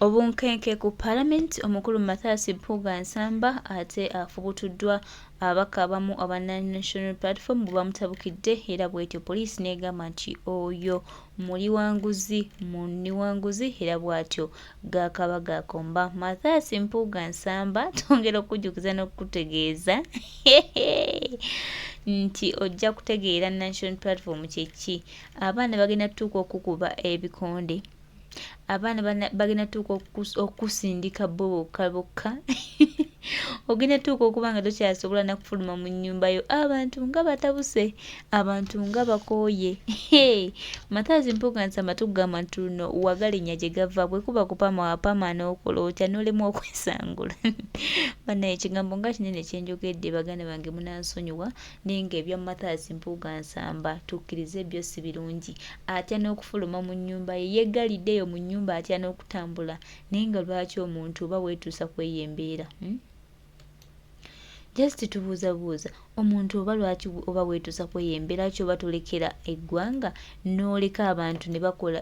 Obunkenke ku Parliament omukulu Bitabuse Mpuga Nsamba ate afubutuddwa abaka abamu aba National Platform bwe bamutabukidde era bw'etyo poliisi n'egamba nti oyo muliwanguzi era bw'atyo gaakaba gaakomba. Bitabuse Mpuga Nsamba tongera okujjukiza n'okutegeeza nti ojja kutegeera National Platform kye ki. Abaana bagenda tuuka okukuba ebikonde. Abaana bagenda tuuka okusindika bokka ogenda tuuka okuba nga tokyasobola nakufuluma mu nnyumba yo. Abantu nga batabuse, abantu nga bakooye. Bitabuse Mpuga Nsamba tugamba nti luno wagalinnya gye gava bwe kuba kupama wapama n'okola otya n'olemu okwesangula. Bannaye ekigambo nga kinene kye njogedde baganda bange munansonyiwa naye ng'ebya Bitabuse Mpuga Nsamba tukkirize ebyo si birungi. Atya n'okufuluma mu nnyumba ye, yeggaliddeyo mu nnyumba atya n'okutambula naye nga lwaki omuntu oba weetuusa kweyembeera. Just tubuuzabuuza omuntu oba lwaki oba weetuusa kweyembeera ki oba tolekera eggwanga n'oleka abantu ne bakola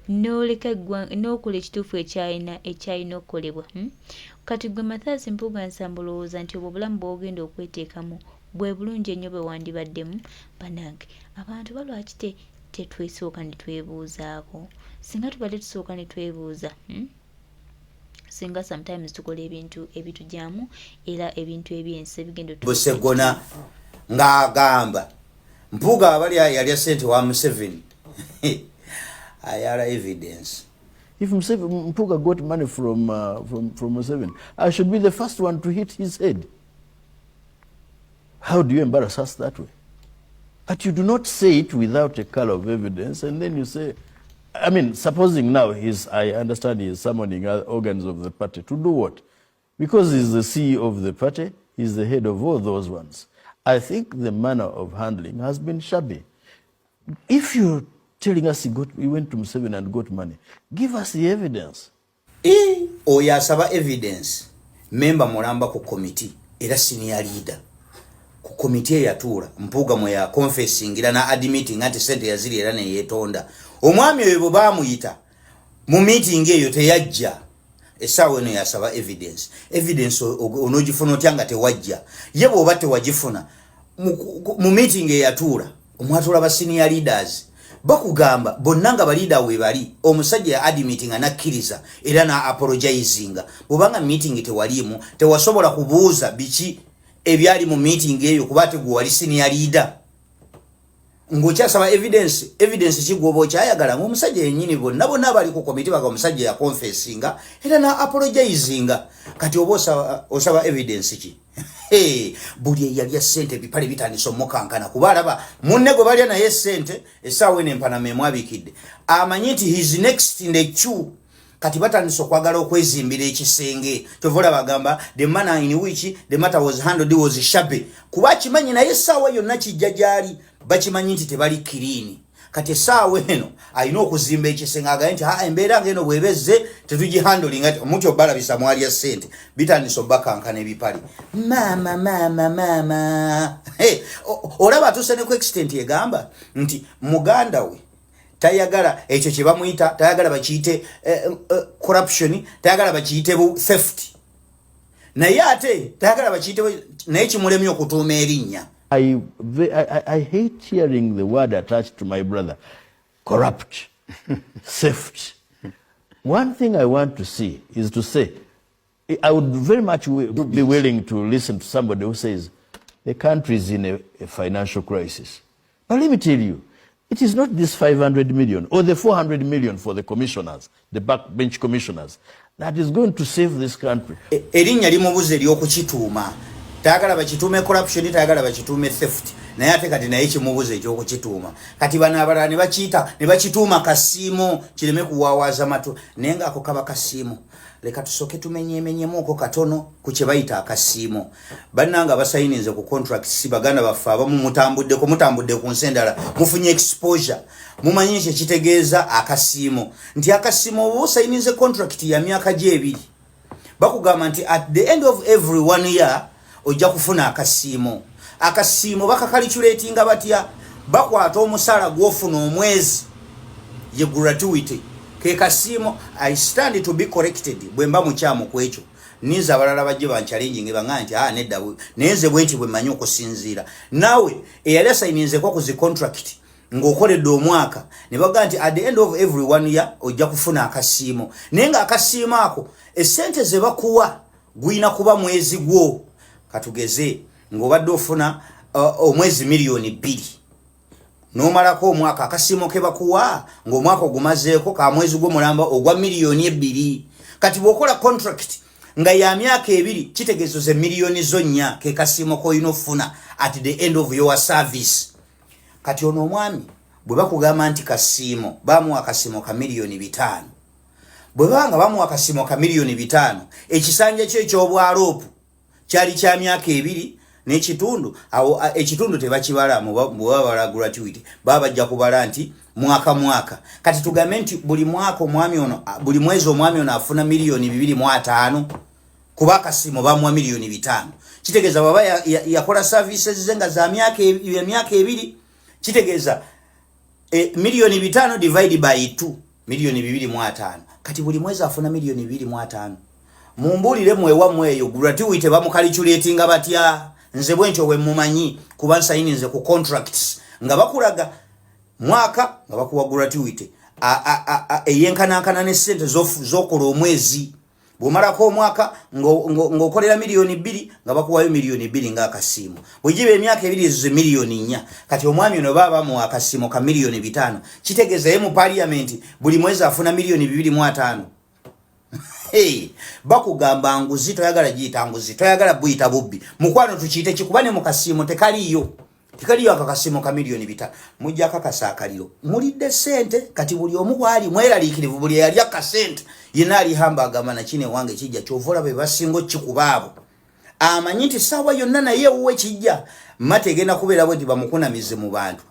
n'oleka eggwanga n'okola ekituufu ekyalina okukolebwa. Kati gwe Bitabuse Mpuga Nsamba olowooza nti obwo obulamu bw'ogenda okweteekamu bwe bulungi ennyo bwe wandibaddemu? Bannange abantu ba lwaki tetwesooka ne twebuuzaako? Singa tubadde tusooka ne twebuuza singa sometimes tukola ebintu ebitujyamu era ebintu ebyensi ebigenda Busegona ng'agamba Mpuga abali yalya ssente wa Museveni ayala evidence. If Mpuga got money from Museveni, I should be the first one to hit his head. How do you embarrass us that way? But you do not say it without a color of evidence, and then you say, I mean, supposing now I understand he is summoning organs of the party to do what? Because he's the CEO of the party, he's the head of all those ones. I think the manner of handling has been shabby. If you're telling us he went to Museveni and got money, give us the evidence. Oya asaba evidence. Member mulamba ku committee era senior leader. Ku committee yatuula Mpuga mwe ya confessing era na admitting ati sente yaziri era ne yetonda. Omwami oyo bwe baamuyita mu meeting eyo teyajja. Essaawa eno yasaba evidence. Evidence onogifuna otya nga tewajja. Ye bw'oba tewagifuna mu meeting eyatuula omwatuula ba senior leaders bakugamba bonna nga balida we bali omusajja admitting anakkiriza era na apologizing. Bw'obanga meeting tewaliimu tewasobola kubuuza biki ebyali mu meeting eyo kuba teguwali senior leader. Ngokyasaba evidence kigwobo kyayagala omusajja yennyini bonna bali ku committee baga omusajja ya confessinga era na apologizinga. Kati oba osaba evidence ki? Buli yalya ssente bipale bitandise omukankana kuba alaba munne gwe balya naye ssente essaawa eno empanama emwabikidde amanyi nti his next in the queue. Kati batandise okwagala okwezimbira ekisenge tovola bagamba the manner in which the matter was handled was shabby. Kuba kimanyi naye essaawa yonna kijja gyali bakimanyi nti tebali kirini. Kati essaawa eno alina okuzimba ekisenge agaye nti embeera ng'eno bwebezze tetugihandolinga ti omuntu obalabisa mwalya ssente bitandise obakankana ebipale. Maama olaba atuuse ne ku extent egamba nti muganda we tayagala ekyo kye bamuyita tayagala bakiyite corruption, tayagala bakiyite theft, naye ate tayagala bakiyite naye kimulemye okutuuma erinnya. I hate hearing the word attached to my brother. Corrupt. Theft. One thing I want to see is to say, I would very much be willing to listen to somebody who says, the country is in a financial crisis. But let me tell you, it is not this 500 million or the 400 million for the commissioners, the backbench commissioners, that is going to save this country. Erinnya limubuze ery'okukituuma. Tayagala bakituume corruption, tayagala bakituume theft. Naye ate kati naye kimubuze eky'okukituuma. Kati bano abalala ne bakituuma kasiimo kireme kuwaawaaza matu. Naye ng'ako kaba kasiimo. Leka tusooke tumenyemenyemu katono ku kye bayita akasiimo. Bannanga basayininze ku contracts baganda baffe abamu mutambudde ku nsi endala mufunye exposure. Mumanyi kye kitegeeza akasiimo. Nti akasiimo oba osayinize contract ya myaka gy'ebiri. Bakugamba nti at the end of every 1 year ojja kufuna akasiimo. Akasiimo bakakalikyulatinga batya? Bakwata omusala gw'ofuna omwezi ye gratuity. ke kasiimo I stand to be corrected bwemba mukyamo kwekyo niza abalala bajje banchallenging banga nti nedda nenze bwenti bwe manyi okusinziira nawe eyali asayininze kwa kuzi contract ng'okoledde omwaka ne baga nti at the end of every 1 year ojja kufuna akasiimo naye nga akasiimo ako essente ze bakuwa gwina kuba mwezi gwo katugeze ng'obadde ofuna omwezi miliyoni 2 nomalako omwaka akasiimo ke bakuwa ng'omwaka ogumazeeko ka mwezi gwo mulamba ogwa miliyoni 2 kati bw'okola contract nga ya myaka 2 kitegezo ze miliyoni zonnya ke kasiimo koyina ofuna at the end of your service. Kati ono omwami bwe bakugamba nti kasiimo bamuwa akasiimo ka miliyoni 5 bwe banga bamuwa akasiimo ka miliyoni 5 ekisanja kye ky'obwa LOP kyali kya myaka 2 n'ekitundu awo ekitundu tebakibala mu baba gratuity baba bajja kubala nti mwaka kati tugambe nti buli mwaka omwami ono buli mwezi omwami ono afuna miliyoni 2.5 kuba akasiimo bamuwa miliyoni 5 kitegeeza baba yakola services zenga za myaka 2 kitegeeza miliyoni 5 divide by 2 miliyoni 2.5 kati buli mwezi afuna miliyoni 2.5 mumbulire mwewa mweyo gratuity bamukalichulatinga batya nze bwencho we mumanyi kuba nsayininze ku contracts nga bakulaga mwaka nga bakuwa gratuity eyenkanankana ne sente zokola omwezi bwomalako omwaka ng'okolera miliyoni 2 nga bakuwayo miliyoni 2 nga akasiimo bwegiba emyaka 2 ezo miliyoni 4 kati omwami ono baba mu akasiimo ka miliyoni 5 kitegeeza ye mu parliament buli mwezi afuna miliyoni 2.5 hey bakugamba nguzi toyagala giyita nguzi toyagala buyita bubbi mukwano tukiyite kikubane mu kasiimo tekaliyo akakasiimo ka miliyoni 5 mujja kakasakaliro mulidde sente kati buli omu bwali mweraliikirivu buli yali akasente yena ali hambaga mana kine wange kijja kyovola be basingo kikubaabo amanyi nti sawa yonna naye uwe kijja mategena kubeera bwe bamukunamize mu bantu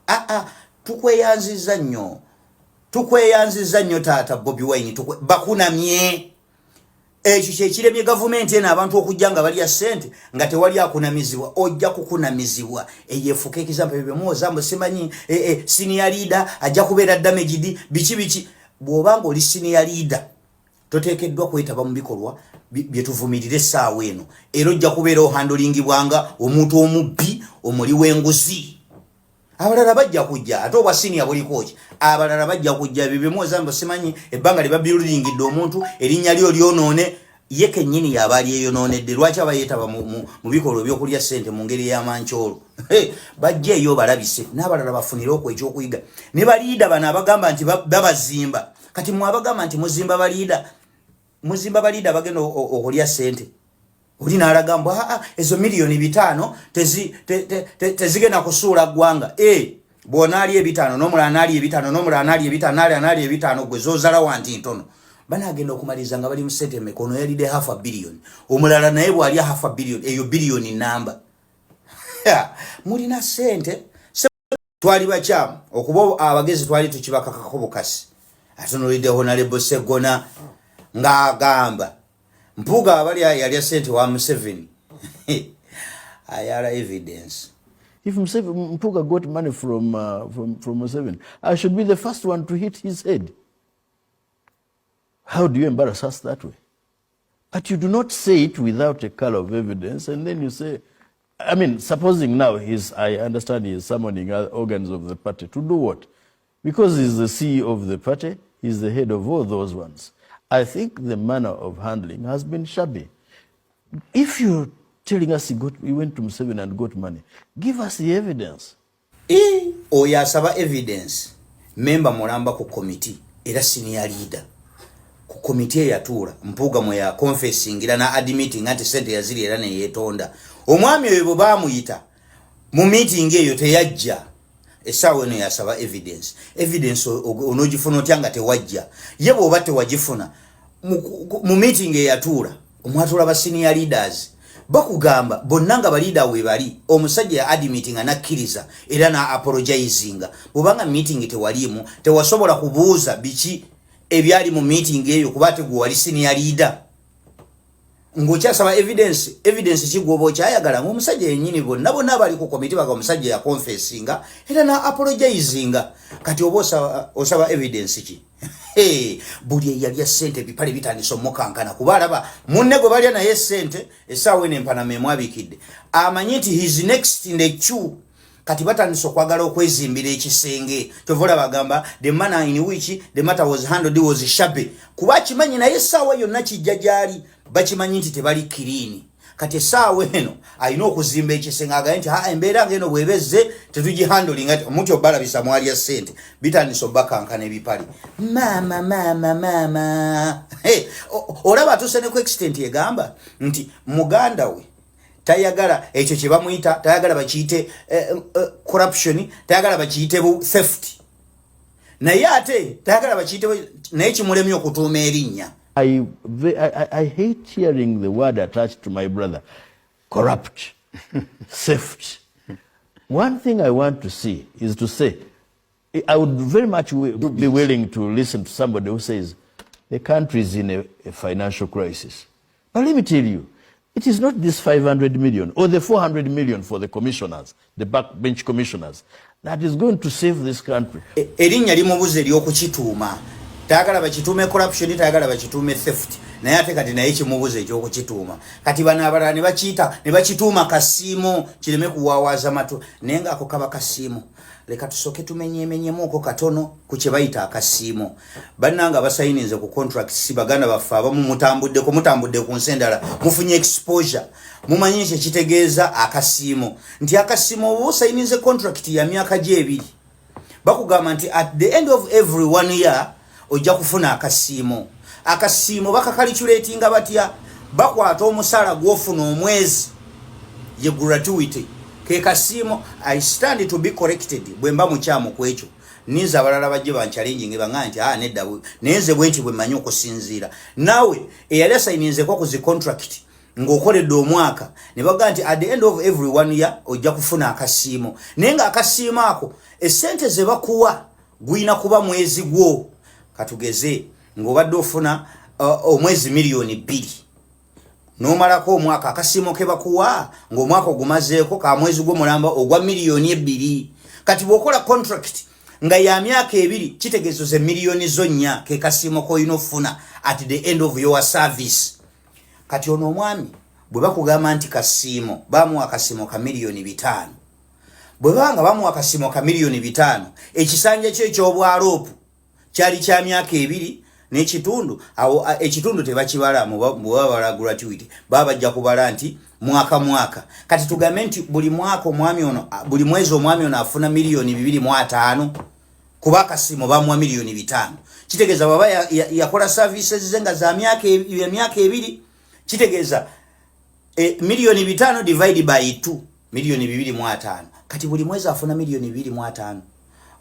tukweyanziza nnyo taata Bobi Wine bakunamye ekyo kyekiremye gavumenti ena abantu okujja nga bali ya sente nga tewali akunamizibwa ojja kukunamizibwa eyefuka example bemwoza mbo simanyi senior leader ajja kubeera damaged biki bw'obanga oli senior leader toteekeddwa kwetaba mu bikolwa byetuvumirire essaawa eno era ojja kubeera ohandolingibwanga omuntu omubbi omuli w'enguzi abalala bajja kujja ate obwa senior buliko ki abalala bajja kujja bibemwoza mbo simanyi ebbanga lye babuildingidde omuntu erinnya lyo lyonoone ye kennyini yabaali eyonoonedde lwaki abayetaba mu bikolwa ebyokulya ssente mu ngeri y'amancoolo bajja eyo balabise n'abalala bafunire ekyokuyiga ne baliida bano abagamba nti babazimba kati mwabagamba nti muzimba baliida bagenda okulya ssente oli n'alagamba ezo miliyoni 5 tezigenda kusuula ggwanga bw'ona ali 5 n'omulala n'ali 5 n'omulala n'ali 5 n'ali 5 gwe zoozala wanti ntono banagenda okumaliza nga bali mu ssente mekono yalide $500 million omulala naye bw'ali $500 million eyo biliyoni namba mulina ssente twali bakyamu okuba abagezi twali tukibakakako bukasi atunulidde Honorable Segona ng'agamba Mpuga abali yali ssente wa Museveni ayala evidence. If Mpuga got money from Museveni, I should be the first one to hit his head. How do you embarrass us that way? But you do not say it without a color of evidence, and then you say, I mean, supposing now I understand he is summoning organs of the party to do what? Because he's the CEO of the party, he's the head of all those ones. I think the manner of handling has been shabby. If you're telling us he went to Museveni and got money, give us the evidence. Oyasaba evidence. Member mulamba ku committee era senior leader. Ku committee yatuula Mpuga mwe ya confessing era na admitting ati sente yaziri era ne yetonda. Omwami oyo bamuyita mu meeting eyo teyajja. Esawe no yasaba evidence. Evidence onogifuna otyanga tewajja. Ye bw'oba tewagifuna mu meeting eyatuula omwatula ba senior leaders bakugamba bonnanga balida we bali omusajja ya admitting anakkiriza era na apologizinga bubanga meeting tewalimu tewasobola kubuuza biki ebyali mu meeting eyo kubate gwe wali senior leader ngokyasaba evidence kigwobo kyayagala ng'omusajja yennyini bonna abali ku komiti baga omusajja ya confessinga era na apologizinga kati oba osaba evidence ki buli eyalya ssente ebipale bitandisa omukankana kuba alaba munne gwe balya naye ssente essaawa eno empanama emwabikidde amanyi nti his next in the queue kati batandisa okwagala okwezimbira ekisenge kyovola bagamba the manner in which the matter was handled was shabby kuba kimanyi naye essaawa yonna kijja gyali bakimanyi nti tebali kiriini kati essaawa eno alina okuzimba ekisenge agaye nti embeera ngeno bwebezze tetugihandolinga mutyo balabisa mwalya ssente bitandisa obakankana ebipale maama olaba atuuse ne ku extent egamba nti muganda we tayagala ekyo kye bamuyita tayagala bakiyite corruption tayagala bakiyite theft naye ate tayagala bakiyite naye kimulemye okutuuma erinnya. I hate hearing the word attached to my brother, corrupt, theft. One thing I want to see is to say, I would very much be willing to listen to somebody who says, the country is in a financial crisis. But let me tell you, it is not this 500 million or the 400 million for the commissioners, the backbench commissioners, that is going to save this country. Erinnya limubuze ery'okukituuma. Tayagala bakituume corruption, tayagala bakituume theft. Naye ate kati naye kimubuze eky'okukituuma. Kati bano abalala ne bakituuma kasiimo kireme kuwaawaza matu. Naye ng'ako kaba kasiimo. Leka tusooke tumenyeemenyemu katono ku kye bayita akasiimo. Bannanga basayininze ku contracts baganda baffe abamu mutambudde ku nsi endala mufunye exposure. Mumanyi kye kitegeeza akasiimo. Nti akasiimo oba osayininze contract ya myaka gye 2. Bakugamba nti at the end of every 1 year ojja kufuna akasiimo. Akasiimo bakakalikyulatinga batya? Bakwata omusala gw'ofuna omwezi ye gratuity. Ke kasiimo I stand to be corrected bwemba mukyamu kwekyo. Ninza abalala bajje banchallenging banga nti nedda nenze bwenti bwe manyi okusinziira. Nawe eyali asayininze ko ku zi contract ng'okoledde omwaka ne baga nti at the end of every 1 year ojja kufuna akasiimo. Naye nga akasiimo ako essente ze bakuwa gwina kuba mwezi gwo. Katugeze ng'obadde ofuna omwezi miliyoni 2. Nomalako omwaka akasiimo ke bakuwa ng'omwaka ogumazeeko ka mwezi gwo mulamba ogwa miliyoni 2. Kati bw'okola contract nga ya myaka 2 kitegeezo ze miliyoni zonnya ke kasiimo koyina ofuna at the end of your service. Kati ono omwami bwe bakugamba nti kasiimo bamuwa akasiimo ka miliyoni 5. Bwe banga bamuwa akasiimo ka miliyoni 5 ekisanja kye eky'obwa LOP kyali kya myaka 2 n'ekitundu awo ekitundu tebakibala mu baba gratuity baba bajja kubala nti mwaka kati tugambe nti buli mwaka omwami ono buli mwezi omwami ono afuna miliyoni 2.5 kuba akasiimo bamuwa miliyoni 5 kitegeeza baba yakola services zenga za myaka 2 kitegeeza miliyoni 5 divide by 2 miliyoni 2.5 kati buli mwezi afuna miliyoni 2.5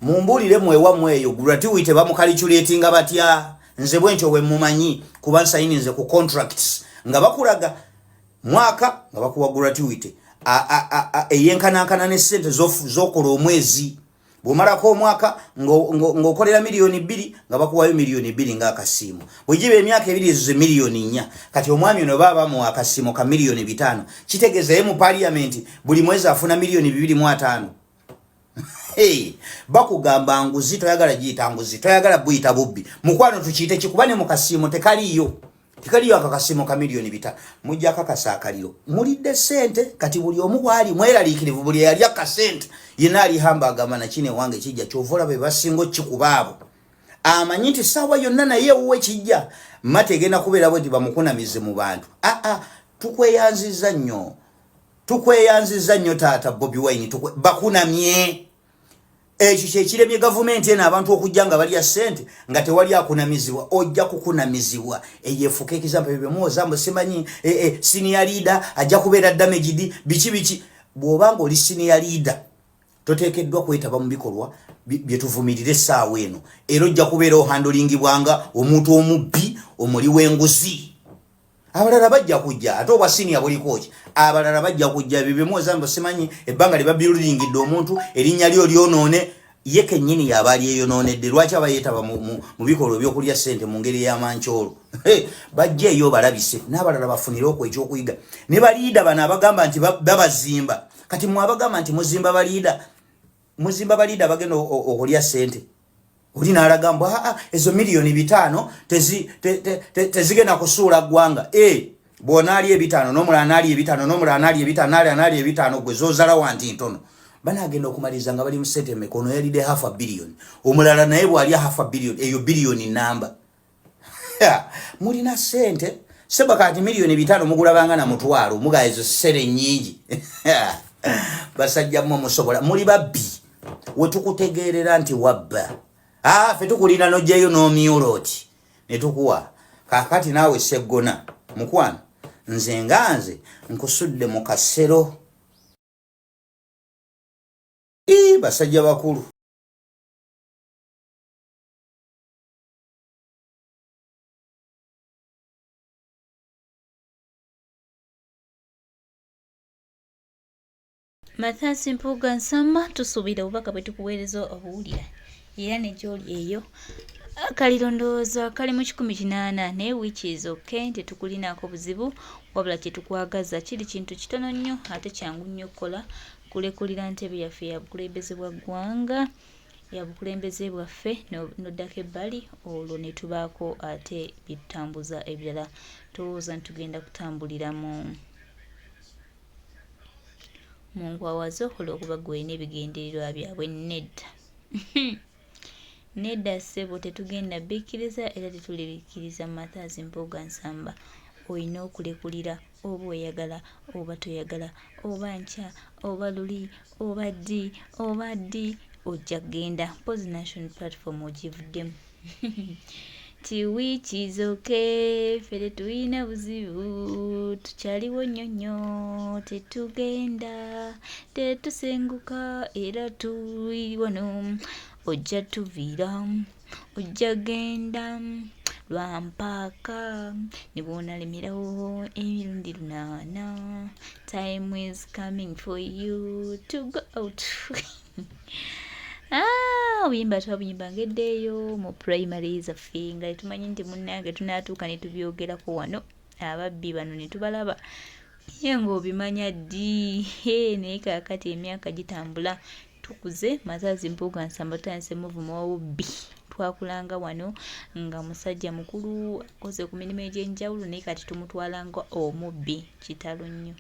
mumbulire mwewammwe eyo gratuity bamukalikyulatinga batya nze bwentyo we mumanyi kuba nsayininze ku contracts nga bakulaga mwaka nga bakuwa gratuity eyenkanankana ne ssente z'okola omwezi bw'omalako omwaka ng'okolera miliyoni 2 nga bakuwayo miliyoni 2 ng'akasiimo bwegiba emyaka 2 ezo ze miliyoni 4 kati omwami ono baba bamuwa akasiimo ka miliyoni 5 kitegeeza ye mu parliament buli mwezi afuna miliyoni 2.5 bakugamba nguzi toyagala giyita nguzi toyagala buyita bubbi mukwano tukiyite kikubane mu kasiimo tekaliyo akakasiimo ka miliyoni 5 mujja akakasa akaliro mulidde ssente kati buli omu bwali mweraliikirivu buli yali akasente yina ali hambaga mana kine wange kijja kyovola be basingo kikubaabo amanyi nti sawa yonna naye uwe kijja mategena kubeera bwe bamukunamize mu bantu tukweyanziza nnyo taata Bobi Wine bakunamye ekyo kyekiremye gavumenti eno abantu okujja nga balya ssente nga tewali akunamizibwa ojja kukunamizibwa eyefuka example byemuwozambo simanyi senior leader ajja kubeera damaged biki bw'obanga oli senior leader toteekeddwa kwetaba mu bikolwa byetuvumirire essaawa eno era ojja kubeera ohandolingibwanga omuntu omubbi omuli w'enguzi abalala bajja kujja ate obwa senior buliko ki abalala bajja kujja byemuwozambo simanyi ebbanga lye babuildingidde omuntu erinnya lyo lyonoone ye kennyini yabaali eyonoonedde lwaki aba yeetaba mu bikolwa by'okulya ssente mu ngeri y'amancoolo bajja eyo balabise n'abalala bafunire okwo ekyokuyiga ne baliida bano abagamba nti babazimba kati mwabagamba nti muzimba baliida bagenda okulya ssente oli n'alagamba ezo miliyoni 5 tezigenda kusuula ggwanga bw'ona ali 5 n'omulala n'ali 5 n'omulala n'ali 5 n'ali 5 gwe zoozala wanti ntono banagenda okumaliza nga bali mu ssente mekono yalide $500 million omulala naye bw'ali $500 million eyo biliyoni namba mulina ssente sebakati miliyoni 5 mugulabanga na mutwalo mugaye ezo ssere nnyingi basajja mmwe musobola muli babbi wetukutegeerera nti wabba fe tukulina nojjayo n'omyuloti ne tukuwa kakati naawe seggona mukwana nze nkusudde mu kasero basajja bakulu Mathansi Mpuga nsamba tusuubira obubaka bwe tukuweereza obuwulira era ne gy'oli eyo kalirondooza kali mu 18 naye wiiki okay tetukulinako buzibu wabula kyetukwagaza kiri kintu kitono nnyo ate kyangu nnyo okukola kulekulira ntebe yaffe ya bukulembeze bwa ggwanga ya bukulembeze bwaffe noddako ebbali olwo ne tubaako ate bitutambuza ebirala tolowooza ntitugenda kutambulira mu nkwawazo olw'okuba gwe n'ebigendererwa byabwe nedda nedda ssebo tetugenda bikkiriza era tetulibikiriza Mathansi Mpuga nsamba olina okulekulira oba oyagala oba toyagala oba nkya oba luli oba ddi ojja kgenda mpozi national platform ogivuddemu ti wiiki okay fere tuyina buzibu tukyaliwo nnyo tetugenda tetusenguka era tuli wano ojja tuviira ojja genda lwampaaka ne bw'onalemerawo emirundi 8 time is coming for you to go out obuyimba twabuyimba ngeddeeyo mu primary zaffe nga tumanyi nti munnange tunaatuuka ne tubyogerako wano ababbi bano ne tubalaba ye ng'obimanya ddi naye kaakati emyaka gitambula tukuze Mathansi Mpuga nsamba tutandise muvumo wawubbi twakulanga wano nga musajja mukulu akoze ku mirimu egy'enjawulo naye kati tumutwala nga omubbi kitalo nnyo